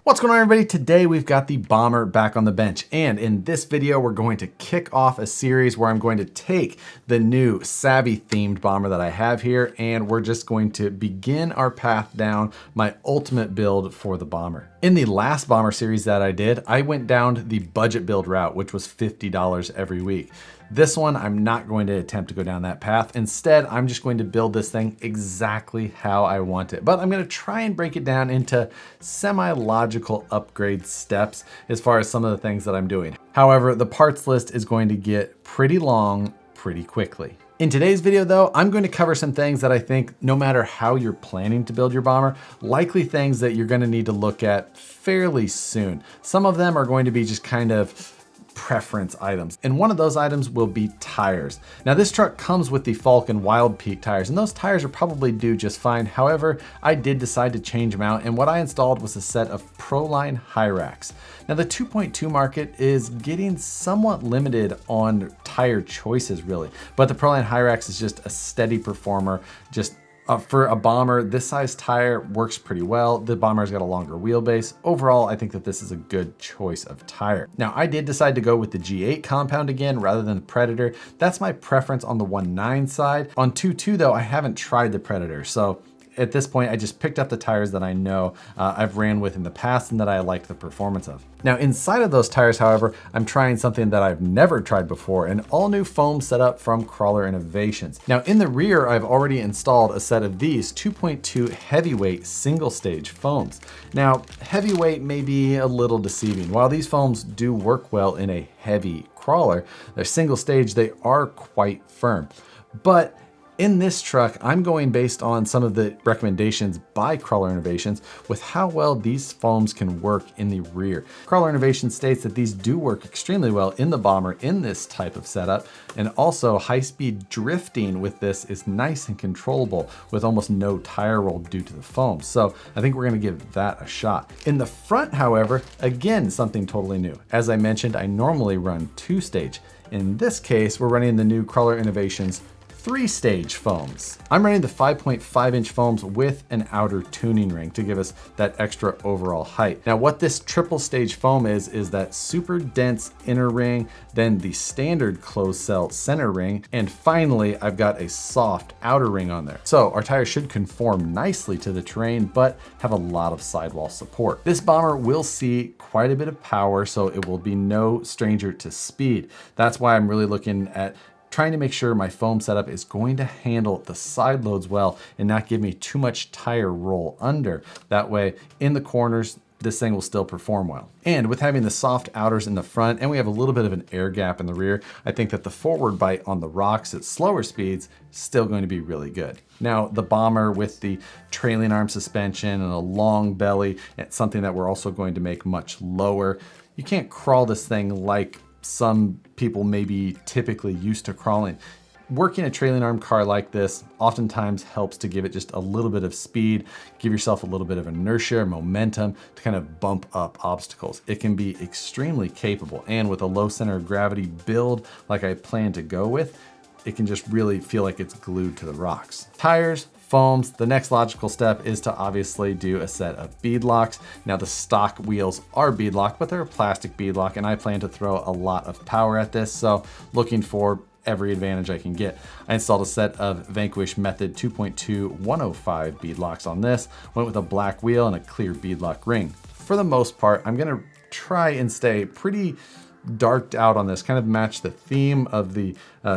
What's going on, everybody? Today we've got the Bomber back on the bench, and in this video we're going to kick off a series where I'm going to take the new Savvy themed Bomber that I have here, and we're just going to begin our path down my ultimate build for the Bomber. In the last Bomber series that I did, I went down the budget build route, which was $50 every week. This one, I'm not going to attempt to go down that path. Instead, I'm just going to build this thing exactly how I want it. But I'm going to try and break it down into semi-logical upgrade steps as far as some of the things that I'm doing. However, the parts list is going to get pretty long pretty quickly. In today's video though, I'm going to cover some things that I think no matter how you're planning to build your Bomber, likely things that you're going to need to look at fairly soon. Some of them are going to be just kind of preference items. And one of those items will be tires. Now this truck comes with the Falcon Wild Peak tires, and those tires are probably do just fine. However, I did decide to change them out, and what I installed was a set of Proline high racks. Now the 2.2 market is getting somewhat limited on tire choices really, but the Proline high racks is just a steady performer. For a Bomber, this size tire works pretty well. The Bomber's got a longer wheelbase. Overall, I think that this is a good choice of tire. Now, I did decide to go with the G8 compound again rather than the Predator. That's my preference on the 1.9 side. On 2.2 though, I haven't tried the Predator. So at this point, I just picked up the tires that I know I've ran with in the past and that I like the performance of. Now inside of those tires, however, I'm trying something that I've never tried before, an all new foam setup from Crawler Innovations. Now in the rear, I've already installed a set of these 2.2 heavyweight single stage foams. Now heavyweight may be a little deceiving. While these foams do work well in a heavy crawler, they're single stage, they are quite firm. But in this truck, I'm going based on some of the recommendations by Crawler Innovations with how well these foams can work in the rear. Crawler Innovations states that these do work extremely well in the Bomber in this type of setup, and also high-speed drifting with this is nice and controllable with almost no tire roll due to the foam. So I think we're gonna give that a shot. In the front, however, again, something totally new. As I mentioned, I normally run 2-stage. In this case, we're running the new Crawler Innovations 3-stage foams. I'm running the 5.5 inch foams with an outer tuning ring to give us that extra overall height. Now what this triple stage foam is that super dense inner ring, then the standard closed cell center ring, and finally I've got a soft outer ring on there. So our tires should conform nicely to the terrain, but have a lot of sidewall support. This Bomber will see quite a bit of power, so it will be no stranger to speed. That's why I'm really looking at trying to make sure my foam setup is going to handle the side loads well and not give me too much tire roll under. That way, in the corners, this thing will still perform well. And with having the soft outers in the front, and we have a little bit of an air gap in the rear, I think that the forward bite on the rocks at slower speeds is still going to be really good. Now, the Bomber with the trailing arm suspension and a long belly, it's something that we're also going to make much lower. You can't crawl this thing like some people may be typically used to crawling. Working a trailing arm car like this oftentimes helps to give it just a little bit of speed, give yourself a little bit of inertia, momentum to kind of bump up obstacles. It can be extremely capable, and with a low center of gravity build like I plan to go with, it can just really feel like it's glued to the rocks. Tires, foams, the next logical step is to obviously do a set of bead locks. Now the stock wheels are bead lock, but they're a plastic bead lock, and I plan to throw a lot of power at this, so looking for every advantage I can get. I installed a set of Vanquish Method 2.2 105 bead locks on this, went with a black wheel and a clear bead lock ring. For the most part, I'm gonna try and stay pretty darked out on this, kind of match the theme of the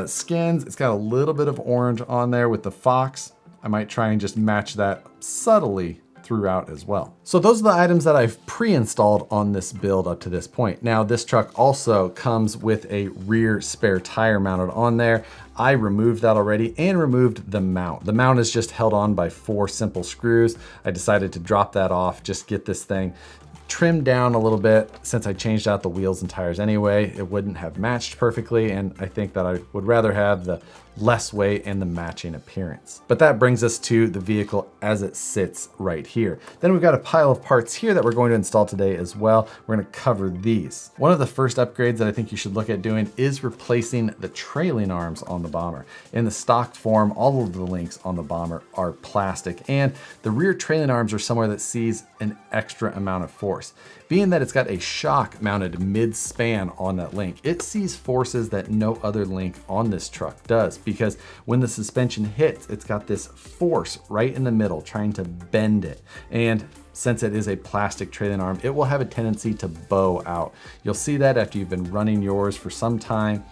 skins. It's got a little bit of orange on there with the fox. I might try and just match that subtly throughout as well. So those are the items that I've pre-installed on this build up to this point. Now this truck also comes with a rear spare tire mounted on there. I removed that already and removed the mount. The mount is just held on by 4 simple screws. I decided to drop that off, just get this thing trimmed down a little bit. Since I changed out the wheels and tires anyway, it wouldn't have matched perfectly, and I think that I would rather have the less weight and the matching appearance. But that brings us to the vehicle as it sits right here. Then we've got a pile of parts here that we're going to install today as well. We're going to cover these. One of the first upgrades that I think you should look at doing is replacing the trailing arms on the Bomber. In the stock form, all of the links on the Bomber are plastic, and the rear trailing arms are somewhere that sees an extra amount of force. Being that it's got a shock mounted mid-span on that link, it sees forces that no other link on this truck does, because when the suspension hits, it's got this force right in the middle trying to bend it. And since it is a plastic trailing arm, it will have a tendency to bow out. You'll see that after you've been running yours for some time.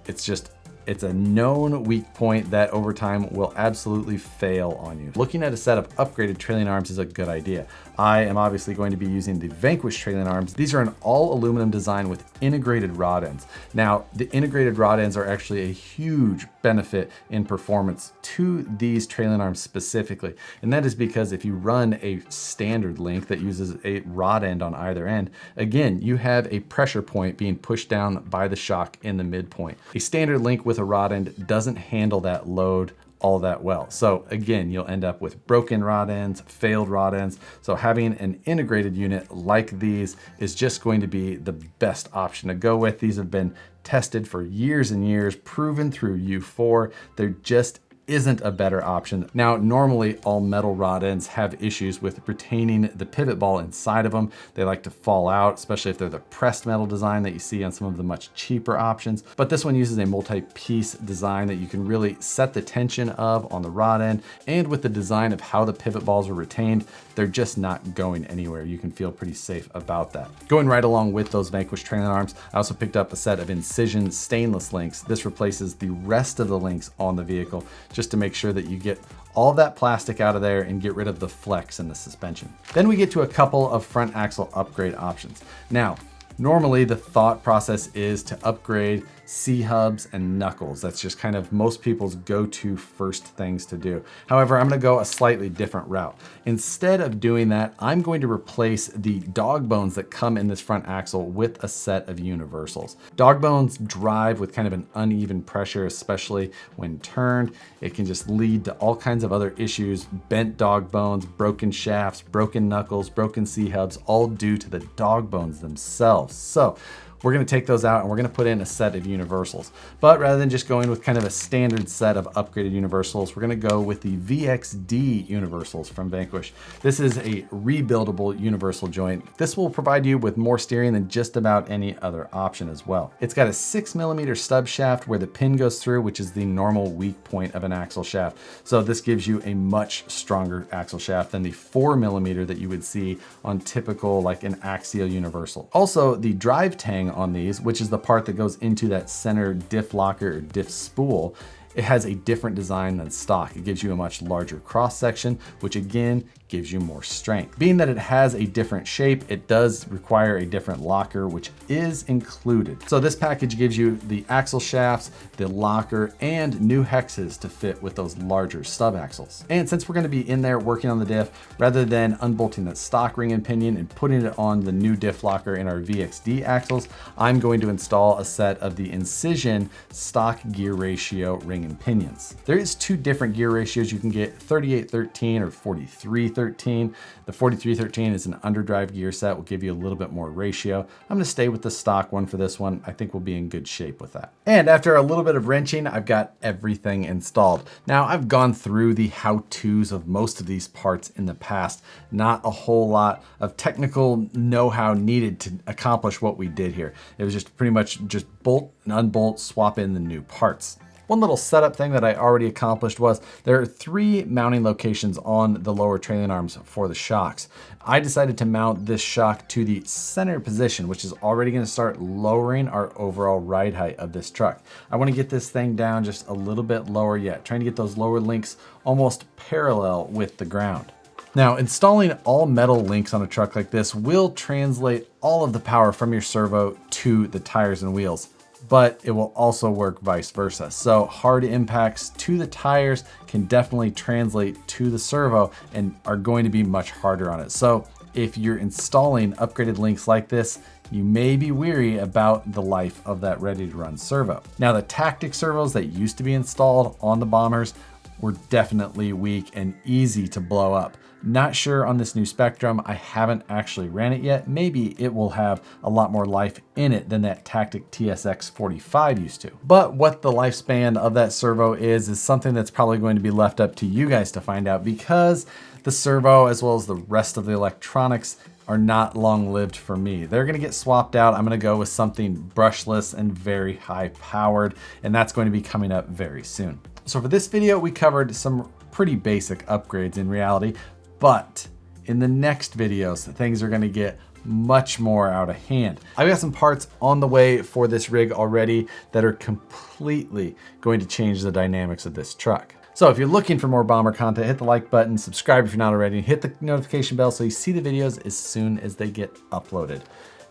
It's a known weak point that over time will absolutely fail on you. Looking at a set of upgraded trailing arms is a good idea. I am obviously going to be using the Vanquish trailing arms. These are an all aluminum design with integrated rod ends. Now, the integrated rod ends are actually a huge benefit in performance to these trailing arms specifically. And that is because if you run a standard link that uses a rod end on either end, again, you have a pressure point being pushed down by the shock in the midpoint. A standard link with a rod end doesn't handle that load all that well. So again, you'll end up with broken rod ends, failed rod ends. So having an integrated unit like these is just going to be the best option to go with. These have been tested for years and years, proven through U4. There just isn't a better option. Now, normally all metal rod ends have issues with retaining the pivot ball inside of them. They like to fall out, especially if they're the pressed metal design that you see on some of the much cheaper options. But this one uses a multi-piece design that you can really set the tension of on the rod end. And with the design of how the pivot balls are retained, they're just not going anywhere. You can feel pretty safe about that. Going right along with those Vanquish trailing arms, I also picked up a set of Incision stainless links. This replaces the rest of the links on the vehicle, just to make sure that you get all that plastic out of there and get rid of the flex in the suspension. Then we get to a couple of front axle upgrade options. Now, normally the thought process is to upgrade C-hubs and knuckles. That's just kind of most people's go-to first things to do. However, I'm gonna go a slightly different route. Instead of doing that, I'm going to replace the dog bones that come in this front axle with a set of universals. Dog bones drive with kind of an uneven pressure, especially when turned. It can just lead to all kinds of other issues, bent dog bones, broken shafts, broken knuckles, broken C-hubs, all due to the dog bones themselves. So we're gonna take those out and we're gonna put in a set of universals. But rather than just going with kind of a standard set of upgraded universals, we're gonna go with the VXD universals from Vanquish. This is a rebuildable universal joint. This will provide you with more steering than just about any other option as well. It's got a 6mm stub shaft where the pin goes through, which is the normal weak point of an axle shaft. So this gives you a much stronger axle shaft than the 4mm that you would see on typical like an Axial universal. Also, the drive tang on these, which is the part that goes into that center diff locker or diff spool, it has a different design than stock. It gives you a much larger cross section, which again gives you more strength. Being that it has a different shape, it does require a different locker, which is included. So this package gives you the axle shafts, the locker, and new hexes to fit with those larger stub axles. And since we're gonna be in there working on the diff, rather than unbolting that stock ring and pinion and putting it on the new diff locker in our VXD axles, I'm going to install a set of the Incision stock gear ratio ring and pinions. There is two different gear ratios you can get, 3813 or 4313. The 4313 is an underdrive gear set, will give you a little bit more ratio. I'm gonna stay with the stock one for this one. I think we'll be in good shape with that. And after a little bit of wrenching, I've got everything installed. Now, I've gone through the how-tos of most of these parts in the past. Not a whole lot of technical know-how needed to accomplish what we did here. It was just pretty much just bolt and unbolt, swap in the new parts. One little setup thing that I already accomplished was there are 3 mounting locations on the lower trailing arms for the shocks. I decided to mount this shock to the center position, which is already going to start lowering our overall ride height of this truck. I want to get this thing down just a little bit lower yet, trying to get those lower links almost parallel with the ground. Now, installing all metal links on a truck like this will translate all of the power from your servo to the tires and wheels, but it will also work vice versa. So hard impacts to the tires can definitely translate to the servo and are going to be much harder on it. So if you're installing upgraded links like this, you may be weary about the life of that ready to run servo. Now, the tactic servos that used to be installed on the bombers were definitely weak and easy to blow up. Not sure on this new Spectrum. I haven't actually ran it yet. Maybe it will have a lot more life in it than that Tactic TSX 45 used to. But what the lifespan of that servo is something that's probably going to be left up to you guys to find out, because the servo, as well as the rest of the electronics, are not long-lived for me. They're gonna get swapped out. I'm gonna go with something brushless and very high powered, and that's going to be coming up very soon. So for this video, we covered some pretty basic upgrades in reality, but in the next videos, things are gonna get much more out of hand. I've got some parts on the way for this rig already that are completely going to change the dynamics of this truck. So if you're looking for more bomber content, hit the like button, subscribe if you're not already, and hit the notification bell so you see the videos as soon as they get uploaded.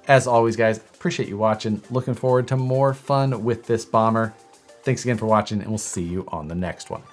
As always, guys, appreciate you watching. Looking forward to more fun with this bomber. Thanks again for watching, and we'll see you on the next one.